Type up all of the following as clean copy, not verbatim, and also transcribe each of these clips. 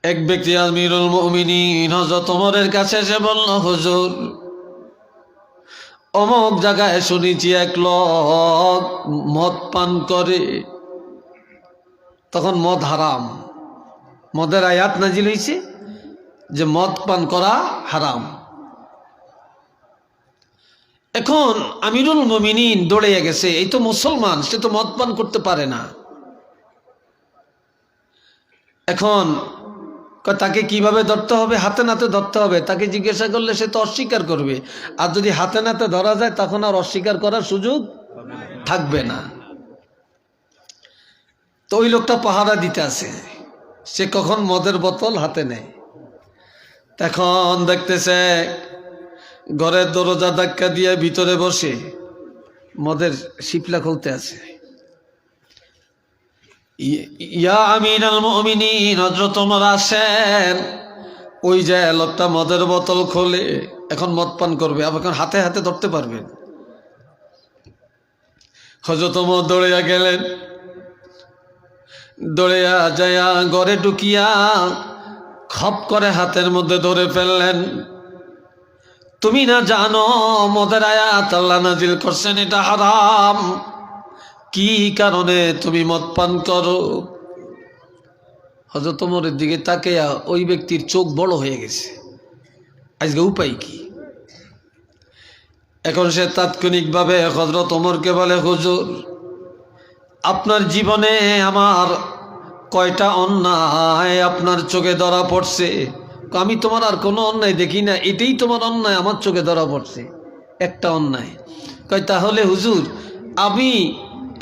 এক ব্যক্তি আমিরুল মুমিনিন হযরত ওমরের কাছে এসে বলল, হুজুর, অমুক জায়গায় শুনেছি এক লোক মদ পান করে। তখন মদ হারাম, মদের আয়াত নাজিল হয়েছে যে মদ পান করা হারাম। এখন আমিরুল মুমিনিন দৌড়ে গেছে, এই তো মুসলমান, সে তো মদ পান করতে পারে না। এখন তাকে কিভাবে ধরতে হবে? হাতে নাতে ধরতে হবে। তাকে জিজ্ঞাসা করলে সে তো অস্বীকার করবে, আর যদি হাতে নাতে ধরা যায় তখন আর অস্বীকার করার সুযোগ থাকবে না। তো ওই লোকটা পাহারা দিতে আছে, সে কখন মদের বোতল হাতে নেয়। তখন দেখতেছে ঘরের দরজা ধাক্কা দিয়ে ভিতরে বসে মদের শিপলা খুলতে আছে। ইয়া আমিরুল মুমিনিন, হযরত ওমর আসেন। ওই যে লোকটা মদের বোতল খোলে, এখন মদ পান করবে, এখন হাতে হাতে ধরতে পারবেন। হযরত ওমর দৌড়িয়া গেলেন, দৌড়িয়া যায়া ঘরে ঢুকিয়া খপ করে হাতের মধ্যে ধরে ফেললেন। তুমি না জানো মদের আয়াত আল্লাহ নাজিল করছেন এটা হারাম, কি কারণে তুমি মদ পান করো? হযরত ওমরের দিকে তাকাইয়া ওই ব্যক্তির চোখ বড় হয়ে গেছে, আজকে উপায় কি? এখন সে তাৎক্ষণিকভাবে হযরত ওমরকে বলে, হুজুর, আপনার জীবনে আমার কয়টা অন্যায় আপনার চোখে ধরা পড়ছে? আমি তোমার আর কোনো অন্যায় দেখি না, এটাই তোমার অন্যায় আমার চোখে ধরা পড়ছে, একটা অন্যায়। কয় তাহলে হুজুর, আমি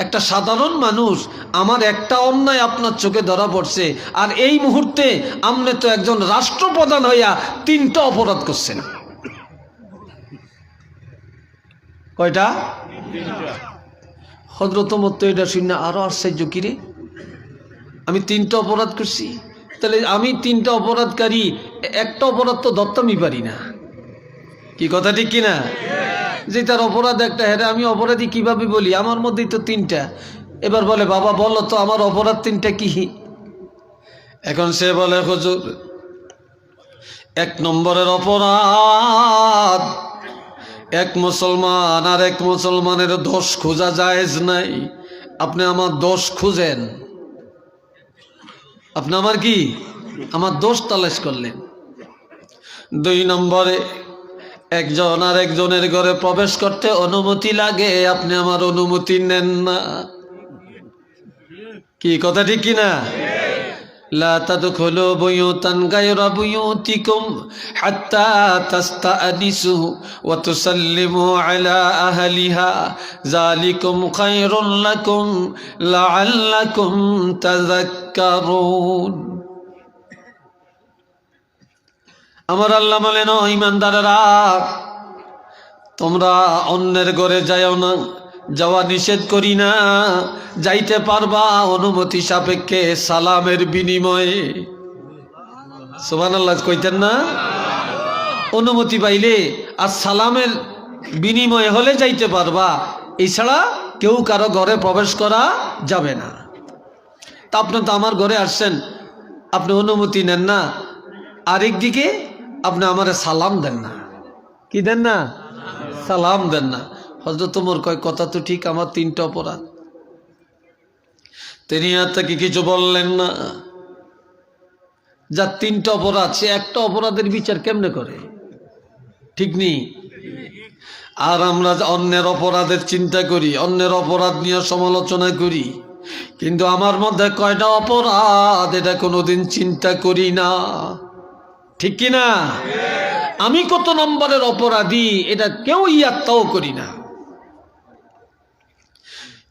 একটা সাধারণ মানুষ, আমার একটা অন্যায় আপনার চোখে ধরা পড়ছে, আর এই মুহূর্তে আপনি তো একজন রাষ্ট্রপ্রধান হইয়া 3টা অপরাধ করছেন। কয়টা? হযরত ওমর তো এটা শুনে আরো আশ্চর্য, কিরে আমি 3টা অপরাধ করছি, তাহলে আমি 3টা অপরাধকারী, একটা অপরাধ তো ধরতামই পারি না। কি কথা ঠিক কিনা? যে তার অপরাধ একটা, হ্যাঁ আমি অপরাধী কিভাবে বলি, আমার মধ্যেই তো 3টা। এবার বলে, বাবা বলো তো আমার অপরাধ 3টা কি? এখন সে বলে, হুজুর, 1 নম্বরের অপরাধ, এক মুসলমান আর এক মুসলমানের দোষ খোঁজা জায়েজ নাই, আপনি আমার দোষ খুঁজেন। আপনি আমার কি? আমার দোষ তালাশ করলেন। 2 নম্বরে, একজন আর একজনের ঘরে প্রবেশ করতে অনুমতি লাগে, আপনি আমার অনুমতি নেন না। কি কথা ঠিক কিনা? লা তাদখুলু বুয়ুতান গায়রা বুয়ুতিকুম হাত্তা তাস্তানিসু ওয়া তুসাল্লিমু আলা আহলিহা যালিকুম খায়রুল লাকুম লাআল্লাকুম তাযাক্কারুন। আমার আল্লাহ বলেন, ও ঈমানদারেরা, তোমরা অন্যের ঘরে যাও না, যাওয়া নিষেধ করি না, যাইতে পারবা অনুমতি সাপেক্ষে, সালামের বিনিময়ে। সুবহানাল্লাহ কইতেন না? অনুমতি পাইলে আর সালামের বিনিময়ে হলে যাইতে পারবা, এছাড়া কেউ কারো ঘরে প্রবেশ করা যাবে না। তা আপনি তো আমার ঘরে আসছেন, আপনি অনুমতি নেন না, আরেকদিকে আপনি আমারে সালাম দেন না। কি দেন না? সালাম দেন না। হযরত ওমর কয়, কথা তো ঠিক, আমার 3টা অপরাধ। তিনি আর তাকে কিছু বললেন না। যার 3টা অপরাধ, সে একটা অপরাধের বিচার কেমনে করে? ঠিক নেই। আর আমরা অন্যের অপরাধের চিন্তা করি, অন্যের অপরাধ নিয়ে সমালোচনা করি, কিন্তু আমার মধ্যে কয়টা অপরাধ এটা কোনোদিন চিন্তা করি না। ঠিক কিনা? আমি কত নম্বরের অপরাধী এটা কেউ ইয়াত্তাও করি না।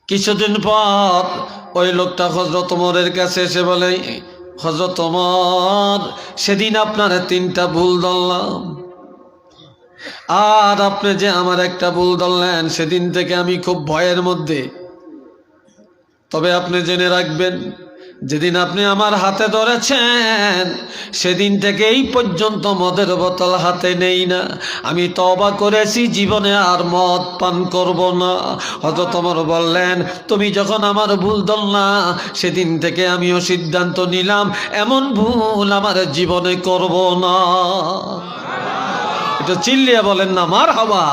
কিছুদিন পর ওই লোকটা হযরত ওমরের কাছে এসে বলে, হযরত ওমর, সেদিন আপনার 3টা ভুল ধরলাম, আর আপনি যে আমার একটা ভুল ধরলেন, সেদিন থেকে আমি খুব ভয়ের মধ্যে। তবে আপনি জেনে রাখবেন, যেদিন আপনি আমার হাতে ধরেছেন সেদিন থেকে এই পর্যন্ত মদের বোতল হাতে নেই না। আমি তওবা করেছি, জীবনে আর মদ পান করব না। হযরত ওমর বললেন, তুমি যখন আমার ভুল ধরলা সেদিন থেকে আমিও সিদ্ধান্ত নিলাম এমন ভুল আমার জীবনে করব না। এটা চিল্লিয়ে বলেন না মারহাবা।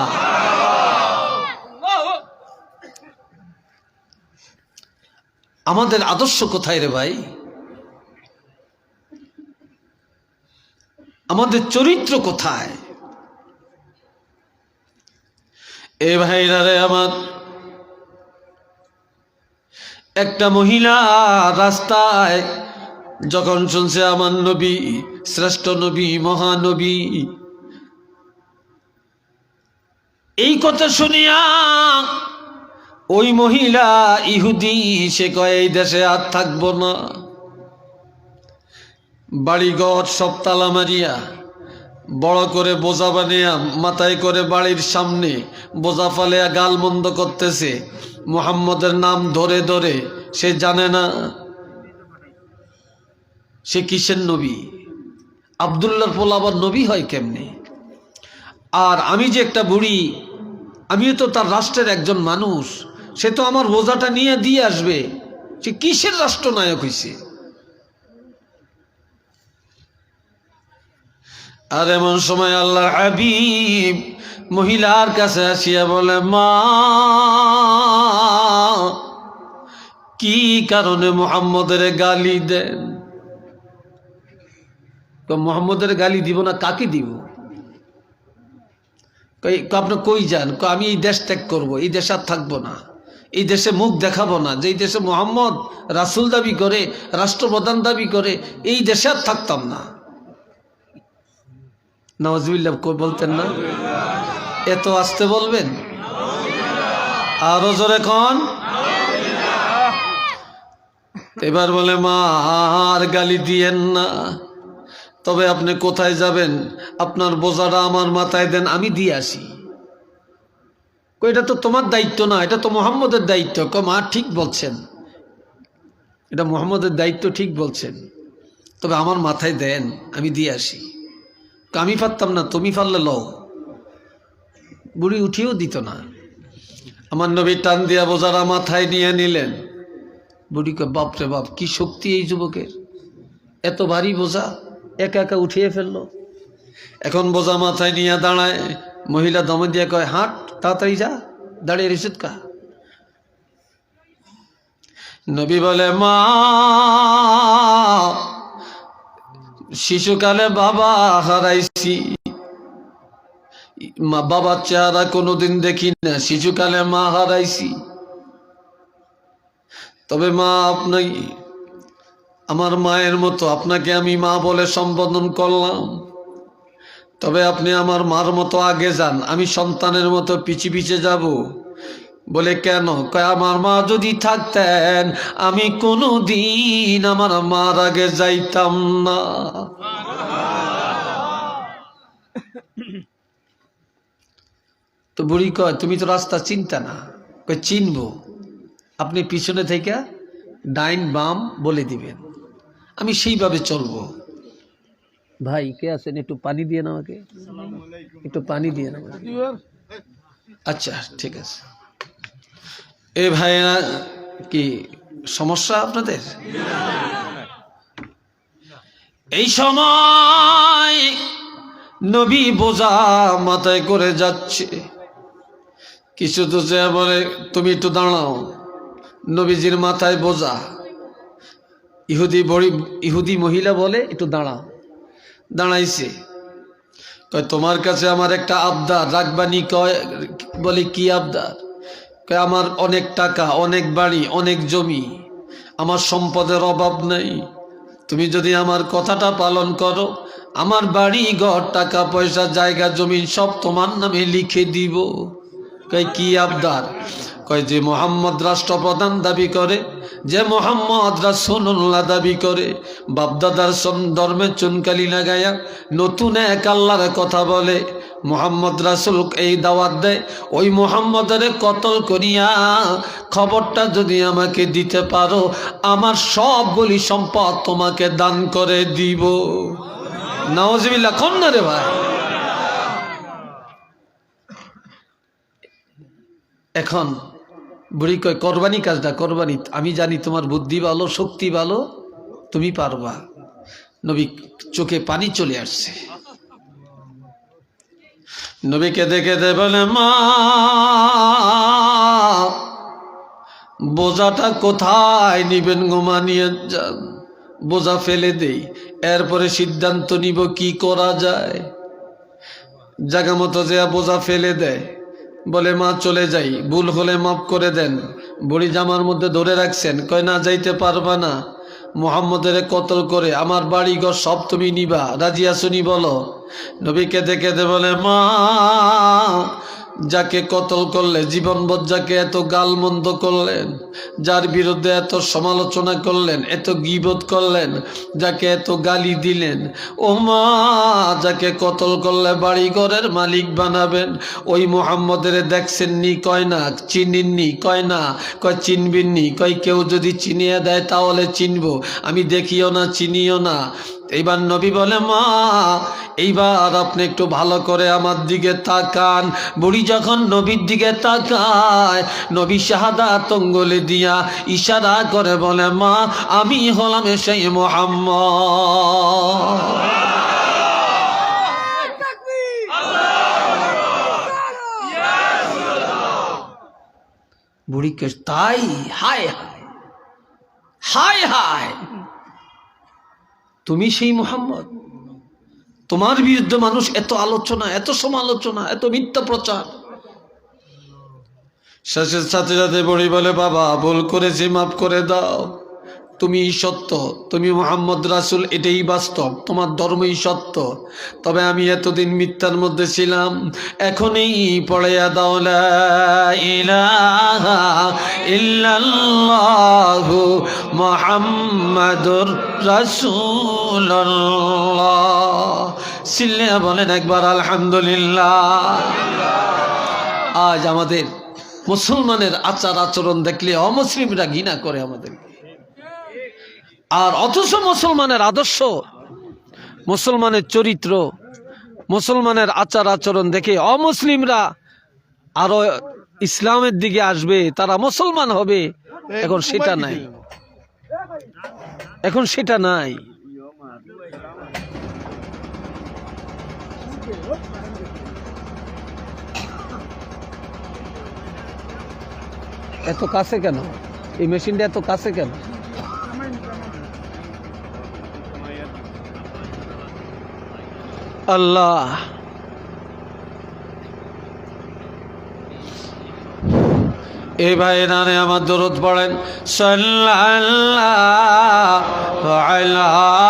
আমাদের আদর্শ কোথায় রে ভাই? আমাদের চরিত্র কোথায়? এ ভাইরা রে আমার, একটা মহিলা রাস্তায় যখন শুনছে আমার নবী, শ্রেষ্ঠ নবী, মহানবী, এই কথা শুনিয়া ওই মহিলা ইহুদি, সে কয় এই দেশে আর থাকবো না। বাড়িঘর সব তালা মারিয়া বড় করে বোঝা বানিয়া মাথায় করে বাড়ির সামনে বোঝা ফালিয়া গাল মন্দ করতেছে মুহাম্মদের নাম ধরে ধরে। সে জানে না সে কিসের নবী। আব্দুল্লাহর পোলা আবার নবী হয় কেমনে? আর আমি যে একটা বুড়ি, আমিও তো তার রাষ্ট্রের একজন মানুষ, সে তো আমার বোঝাটা নিয়ে দিয়ে আসবে। সে কিসের রাষ্ট্রনায়ক হইছে? আর এমন সময় আল্লাহর হাবিব মহিলার কাছে আসিয়া বলে, মা, কি কারণে মুহাম্মদের গালি দেন? তো মুহাম্মদের গালি দিব না, কাকে দিব? আপনি কই যান? আমি এই দেশ ত্যাগ করবো, এই দেশে আর থাকবো না, এই দেশে মুখ দেখাবো না। যেই দেশে মুহাম্মদ রাসূল দাবি করে, রাষ্ট্রপ্রধান দাবি করে, এই দেশে আর থাকতাম না। নাউজুবিল্লাহ বলতেন না? এত আসতে বলবেন? আরো জোরে কোন? এবার বলে, মা আর গালি দিয়েন না, তবে আপনি কোথায় যাবেন? আপনার বোঝাটা আমার মাথায় দেন, আমি দিয়ে আসি। এটা তো তোমার দায়িত্ব না, এটা তো মুহাম্মদের দায়িত্ব। মা ঠিক বলছেন, এটা মুহাম্মদের দায়িত্ব, ঠিক বলছেন, তবে আমার মাথায় দেন, আমি দিয়ে আসি। আমি পারতাম না, তুমি পারলে লও। বুড়ি উঠিয়েও দিত না। আমার নবী টান দিয়া বোঝারা মাথায় নিয়ে নিলেন। বুড়িকে, বাপরে বাপ, কি শক্তি এই যুবকের! এত ভারী বোঝা একা একা উঠিয়ে ফেললো। এখন বোঝা মাথায় নিয়ে দাঁড়ায়। মহিলা দমে দিয়ে কয়, হাঁট, তাড়াতাড়ি যা, দাঁড়িয়ে রিসিদ কা। নবী বলে, মা, শিশুকালে বাবা হারাইছি, বাবার চেহারা কোনোদিন দেখি না, শিশুকালে মা হারাইছি। তবে মা, আপনি আমার মায়ের মতো, আপনাকে আমি মা বলে সম্বোধন করলাম, তবে আপনি আমার মার মতো আগে যান, আমি সন্তানের মতো পিছে পিছে যাব। বলে, কেন? কয়, আমার মা যদি থাকতেন আমি কোনোদিন আমার মার আগে যাইতাম না। তো বুড়ি কয়, তুমি তো রাস্তা চিনতা না। কয়, চিনবো, আপনি পিছনে থেকে ডাইন বাম বলে দিবেন, আমি সেইভাবে চলবো। ভাই কে আছেন? একটু পানি দিয়ে না আমাকে, একটু পানি দিয়ে না। আচ্ছা ঠিক আছে। এ ভাইরা, কি সমস্যা আপনাদের? এই সময় নবী বোঝা মাথায় করে যাচ্ছে। কিছু তো যে বলে, তুমি একটু দাঁড়াও। নবীজির মাথায় বোঝা। ইহুদি মহিলা বলে, একটু দাঁড়াও। দাঁড়াইছে। কয়, তোমার কাছে আমার একটা আবদার রাখবানি? কয়, বলে, কি আবদার? কয়, আমার অনেক টাকা, অনেক বাড়ি, অনেক জমি, আমার সম্পদের অভাব নেই। তুমি যদি আমার কথাটা পালন করো, আমার বাড়ি ঘর, টাকা পয়সা, জায়গা জমি সব তোমার নামে লিখে দিব। কয়, কি আবদার? কয়, যে মুহাম্মদ রাষ্ট্রপ্রধান দাবি করে, যে মুহাম্মদ রাসূলুল্লাহ দাবি করে, বাপদাদার ধর্মে চুনকালি লাগাইয়া নতুন এক আল্লাহর কথা বলে, মুহাম্মদ রাসূল এই দাওয়াত দেয়, ওই মুহাম্মদের কতল করিয়া খবরটা যদি আমাকে দিতে পারো, আমার সবগুলি সম্পদ তোমাকে দান করে দিব। নাউজুবিল্লাহ, কোন না রে ভাই? এখন বুড়ি কয় কোরবানি কাজটা কোরবানি, আমি জানি তোমার বুদ্ধি ভালো, শক্তি ভালো, তুমি পারবা। নবী চোখে পানি চলে আসছে, নবীকে দেখে বলে, মা বোঝাটা কোথায় নিবেন গো, মা নিয়ে যান, বোঝা ফেলে দেই, এরপরে সিদ্ধান্ত নিব কি করা যায়। জায়গা মতো যে বোঝা ফেলে দেয়, বলে মা চলে যাই, ভুল হলে মাফ করে দেন। বুড়ি জামার মধ্যে ধরে রাখছেন, কয় না যাইতে পারবা না, মুহাম্মদের কতল করে আমার বাড়িঘর সব তুমি নিবা, রাজি আসুনি বলো। নবীকে দেখে বলে, মা যাকে কতল করলে, জীবনভর যাকে এত গালমন্দ করলেন, যার বিরুদ্ধে এত সমালোচনা করলেন, এত গীবত করলেন, যাকে এত গালি দিলেন, ও মা যাকে কতল করলে বাড়ি ঘরের মালিক বানাবেন, ওই মুহাম্মদের দেখছেননি? কয় না। চিনেননি? কয় না। কয় চিনবেননি? কয় কেউ যদি চিনিয়ে দেয় তাহলে চিনবো, আমি দেখিও না চিনিও না। এইবার নবী বলে, মা এইবার আপনি একটু ভালো করে আমার দিকে তাকান। বুড়ি যখন নবীর দিকে তাকায়, নবী শাহাদাত আঙ্গুলে দিয়া ইশারা করে বলে, মা আমি হলাম সেই মুহাম্মদ। বুড়িকে তাই, হায় হায় হায়, তুমি সেই মুহাম্মদ? তোমার বিরুদ্ধে মানুষ এত আলোচনা, এত সমালোচনা, এত মিথ্যা প্রচার। শেষের সাথে সাথে বুড়ি বলে, বাবা ভুল করেছি, মাফ করে দাও, তুমি সত্য, তুমি মুহাম্মদ রাসূল, এটাই বাস্তব, তোমার ধর্মই সত্য, তবে আমি এতদিন মিথ্যার মধ্যে ছিলাম, এখনই পড়িয়া দাও লা ইলাহা ইল্লাল্লাহু মুহাম্মাদুর রাসূলুল্লাহ। সিল্লিয়া বলেন একবার আলহামদুলিল্লাহ। আজ আমাদের মুসলমানের আচার আচরণ দেখলে অমুসলিমরা ঘৃণা করে আমাদেরকে, আর অথচ মুসলমানের আদর্শ, মুসলমানের চরিত্র, মুসলমানের আচার আচরণ দেখে অমুসলিমরা আরো ইসলামের দিকে আসবে, তারা মুসলমান হবে। এখন সেটা নাই, এখন সেটা নাই। এত কাছে কেন এই মেশিনটা, এত কাছে কেন? আল্লাহ, এই ভাই নানে আমার দরুদ পড়েন, সাল্লাল্লাহু আলাইহি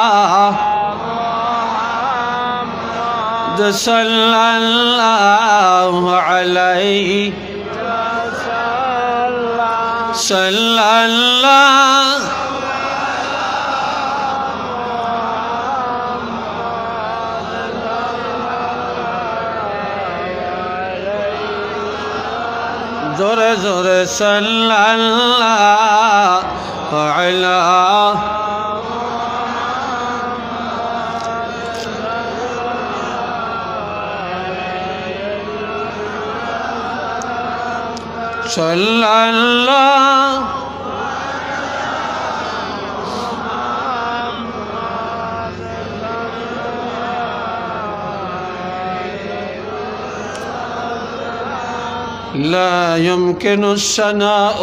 সাল্লাল্লাহু আলাইহি সাল্লাল্লাহু জোরে জোরে সাল্লাল্লাহু আলাইহি সাল্লাল্লাহু لا يمكن الثناء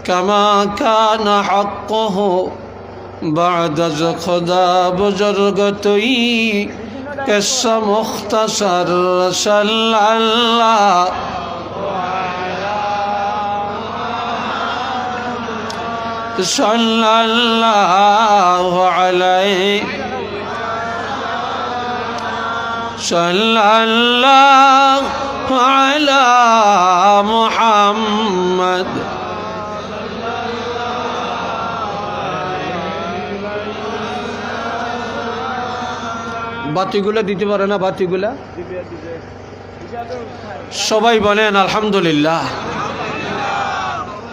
كما كان حقه بعد خدا بزرگ توئی قصہ مختصر صلی اللہ صلی اللہ علیہ صلی اللہ على محمد বাতিগুলা দিতে পারে না? বাতিগুলা সবাই বলেন আলহামদুলিল্লাহ।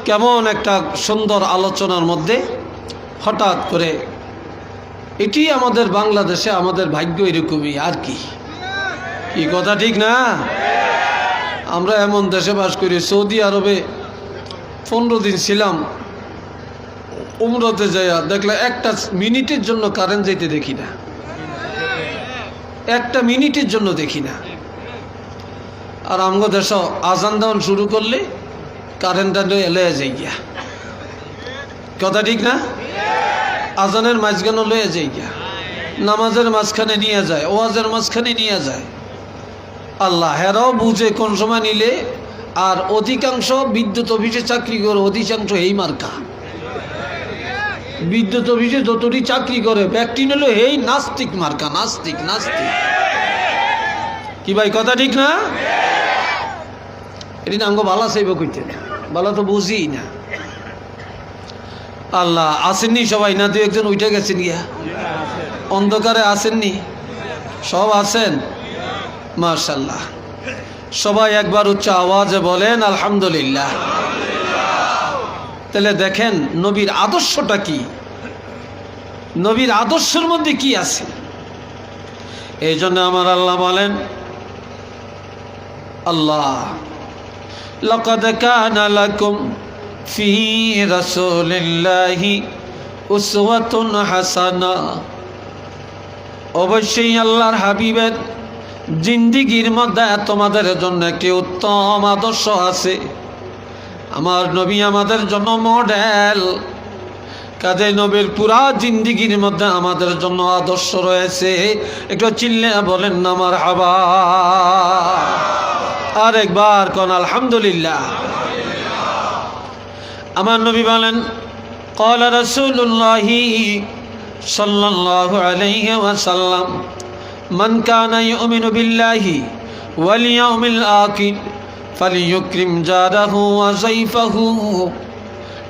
কেমন একটা সুন্দর আলোচনার মধ্যে হঠাৎ করে, এটি আমাদের বাংলাদেশে আমাদের ভাগ্য এরকমই, আর কি কি কথা ঠিক না? আমরা এমন দেশে বাস করি, সৌদি আরবে 15 দিন ছিলাম উমরাতে যাইয়া, দেখলে একটা মিনিটের জন্য কারেন্ট যেতে দেখি না, একটা মিনিটের জন্য দেখি না। আর আমগো দেশ আজান দেওয়ান শুরু করলে কারেন্টটা লয়ে যাই গিয়া, কথা ঠিক না? আজানের মাঝখানে লয়ে যাই গিয়া, নামাজের মাঝখানে নিয়ে যায়, ওয়াজের মাঝখানে নিয়ে যায়। আল্লাহ হেরাও বুঝে কোন সময় নিলে। আর অধিকাংশ বিদ্যুৎ অফিসে চাকরি করে, অধিকাংশ এই মার্কা বিদ্যুৎ অফিসে যতটি চাকরি করে ব্যক্তি নিল এই নাস্তিক মার্কা, নাস্তিক নাস্তিক। কি ভাই কথা ঠিক না? এটি না আমগো বালা চাইব কইতে, বালা তো বুঝি না। আল্লাহ আসেননি সবাই না? 2-1 উঠে গেছেন গিয়া, অন্ধকারে আসেননি? সব আছেন? মাশাআল্লাহ। সবাই একবার উচ্চ আওয়াজে বলেন আলহামদুলিল্লাহ। তাহলে দেখেন নবীর আদর্শটা কি, নবীর আদর্শের মধ্যে কি আছে। এই জন্য আমার আল্লাহ বলেন, আল্লাহ লাকাদ কানা লাকুম ফি রাসূলিল্লাহি উসওয়াতুন হাসানা। অবশ্যই আল্লাহর হাবিবের জিন্দিগির মধ্যে তোমাদের জন্য একটি উত্তম আদর্শ আছে। আমার নবী আমাদের জন্য মডেল, কাজে নবীর পুরা জিন্দিগির মধ্যে আমাদের জন্য আদর্শ রয়েছে। একটু চিল্লে বলেন না মারহাবা। আর একবার কোন আলহামদুলিল্লাহ। আমার নবী বলেন, ক্বালা রাসূলুল্লাহি সাল্লাল্লাহু আলাইহি ওয়াসাল্লাম, মান কানা ইউমিনু বিল্লাহি ওয়াল ইয়াউমিল আখির ফালিয়ুকরিম জারাহু ওয়া যায়ফাহু।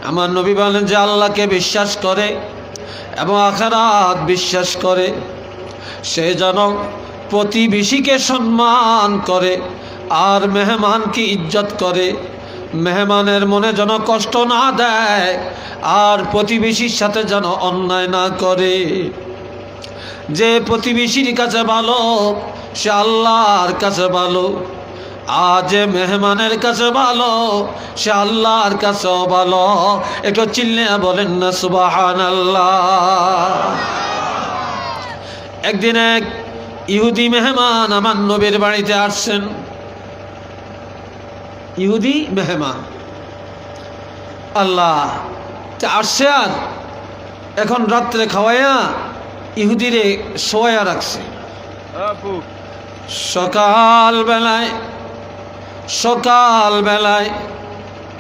আমার নবী বলেন, যে আল্লাহকে বিশ্বাস করে এবং আখিরাত বিশ্বাস করে, সে যেন প্রতিবেশীকে সম্মান করে আর মেহমানকে ইজ্জত করে, মেহমানের মনে যেন কষ্ট না দেয় আর প্রতিবেশীর সাথে যেন অন্যায় না করে। যে প্রতিবেশীর কাছে ভালো সে আল্লাহর কাছে ভালো, আর যে মেহমানের কাছে ভালো সে আল্লাহর কাছেও ভালো। একটু চিল্লে বলেন না সুবহানাল্লাহ। একদিন এক ইহুদি মেহমান আমার নবীর বাড়িতে আসছেন। ইহুদি মেহমান আল্লাহ আসছে, আর এখন রাত্রে খাওয়াইয়া ইহুদিরে শোয়া রাখছে। সকালবেলায়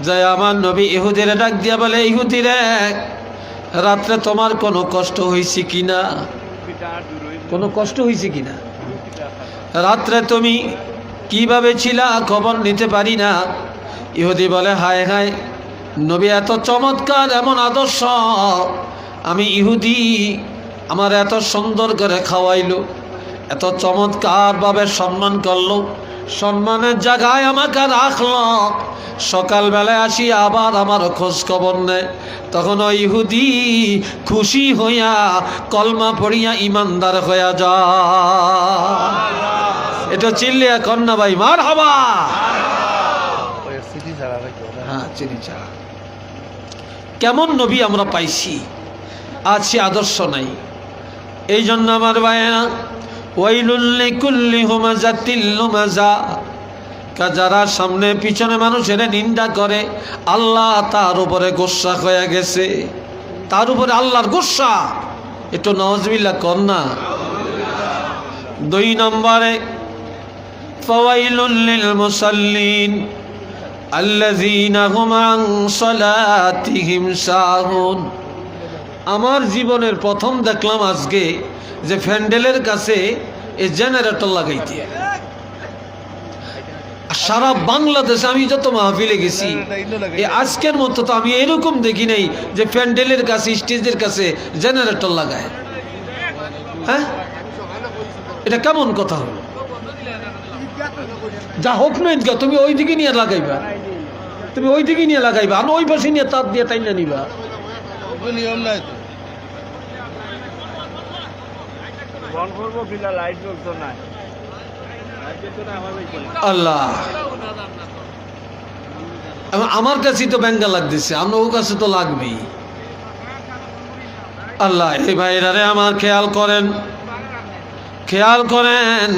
যাই আমার নবী ইহুদিরে ডাক দিয়া বলে, ইহুদিরে রাত্রে তোমার কোনো কষ্ট হয়েছে কিনা? কোনো কষ্ট হয়েছে কিনা? রাত্রে তুমি কিভাবে ছিলা খবর নিতে পারি না। ইহুদি বলে, হায় হায় নবী এত চমৎকার এমন আদর্শ, আমি ইহুদি আমার এত সুন্দর করে খাওয়াইলো, এত চমৎকারভাবে সম্মান করলো, সম্মানের জায়গায় আমাকে রাখলো, সকালবেলায় আসি আবার আমার খোঁজ খবর নেয়। তখন ওই ইহুদি খুশি হইয়া কলমা পড়িয়া ইমানদার হইয়া যায়। এটা চিল্লিয়া কন্যা ভাই মারহাবা। হ্যাঁ, চিনি ছাড়া। কেমন নবী আমরা পাইছি, আজ সে আদর্শ নাই। এই জন্য আমার ভাইয়া, ওয়াইলুল লিকুল্লি হুমাযাতিল লুমাযা, যারা সামনে পিছনে মানুষের নিন্দা করে আল্লাহ তার উপরে গোসা হয়ে গেছে, তার উপরে আল্লাহর গোসা। একটু নাউযুবিল্লাহ কন্যা। 2 নম্বরে, ফাওয়াইলুল লিল মুসাল্লিন আল্লাযীনা হুম আন সালাতিহিম সাহুন। আমার জীবনের প্রথম দেখলাম আজকে যে প্যান্ডেলের কাছে এই জেনারেটর লাগাইতে। সারা বাংলাদেশে আমি যত মাহফিলে গেছি, এই আজকের মতো তো আমি এরকম দেখি নাই যে প্যান্ডেলের কাছে স্টেজের কাছে জেনারেটর লাগায়। হ্যাঁ, এটা কেমন কথা হলো? যা হোক না ঈদগাহ, তুমি ওই দিকে নিয়ে লাগাইবা, তুমি ওই দিকে নিয়ে লাগাইবা, আর ওই পাশে নিয়ে তার দিয়ে তাই না নিবা। নিয়ম নাই আল্লাহ, আমার কাছে তো ব্যাঙ্গা লাগতেছে, আমার কাছে তো লাগবেই। আল্লাহ, এই ভাইরারে আমার খেয়াল করেন, খেয়াল করেন।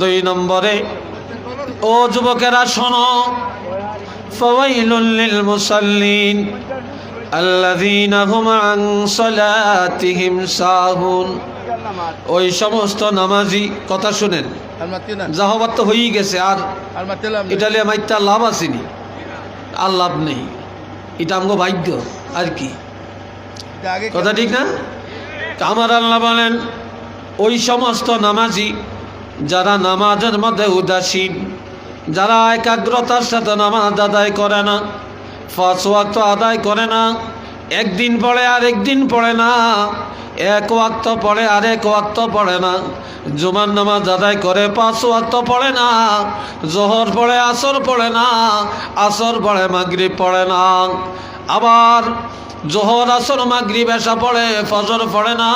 2 নম্বরে, ও যুবকেরা শোনো, ফাওয়াইলুল লিল মুসাল্লিন আল্লাযীনা হুম আন সালাতিহিম সাহুন। ওই সমস্ত নামাজি, কথা শুনেন, জাহাবাত তো হয়েই গেছে, আর ইটালিয়া মাইতা লাভ আসেনি, আর লাভ নেই, এটা আমগো ভাগ্য আর কি, কথা ঠিক না? আমার আল্লাহ বলেন, ওই সমস্ত নামাজি যারা নামাজের মধ্যে উদাসীন, যারা একাগ্রতার সাথে নামাজ আদায় করে না, 5 ওয়াক্ত আদায় করে না, একদিন পড়ে আর একদিন পড়ে না, 1 ওয়াক্ত পড়ে আর 1 ওয়াক্ত পড়ে না, জুমার নামাজ আদায় করে 5 ওয়াক্ত পড়ে না, জোহর পড়ে আসর পড়ে না, আসর পড়ে মাগরিব পড়ে না, আবার জোহর আসর মাগরিব এশা পড়ে, ফজর পড়ে না।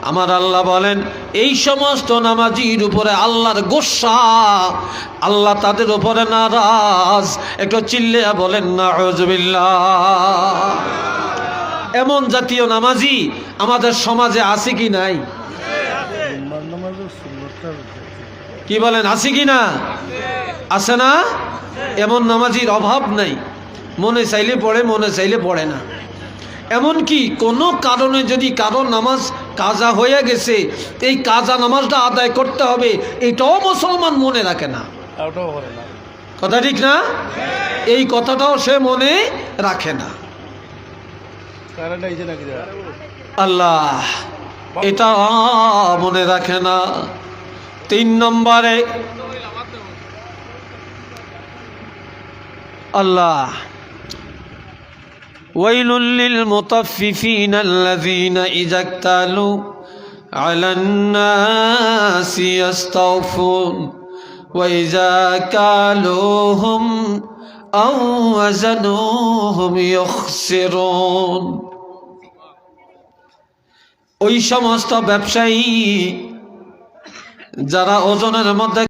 আমার আল্লাহ বলেন, এই সমস্ত নামাজির উপরে আল্লাহর গোসা, আল্লাহ তাদের উপরে নারাজ। একটু চিল্লিয়া বলেন নাউযুবিল্লাহ। এমন জাতীয় নামাজি আমাদের সমাজে আছে কি নাই? কি বলেন, আছে কি না? আছে না? এমন নামাজির অভাব নাই, মনে চাইলে পড়ে, মনে চাইলে পড়ে না। এমনকি কোনো কারণে যদি কারো নামাজ কাজা হয়ে গেছে, এই কাজা নামাজটা আদায় করতে হবে, এটাও মুসলমান মনে রাখে না, কথা ঠিক না? এই কথাটাও সে মনে রাখে না। আল্লাহ এটা মনে রাখে না। 3 নম্বরে, আল্লাহ, ওয়াইলুল লিল মুতাফফিফিনা আল্লাযীনা ইযা ইক্তালু আলান নাসি ইস্তাওফুন ওয়া ইযা কালুহুম আও ওয়াজানুহুম ইখসিরুন। ওই সমস্ত ব্যবসায়ী যারা ওজনের মধ্যে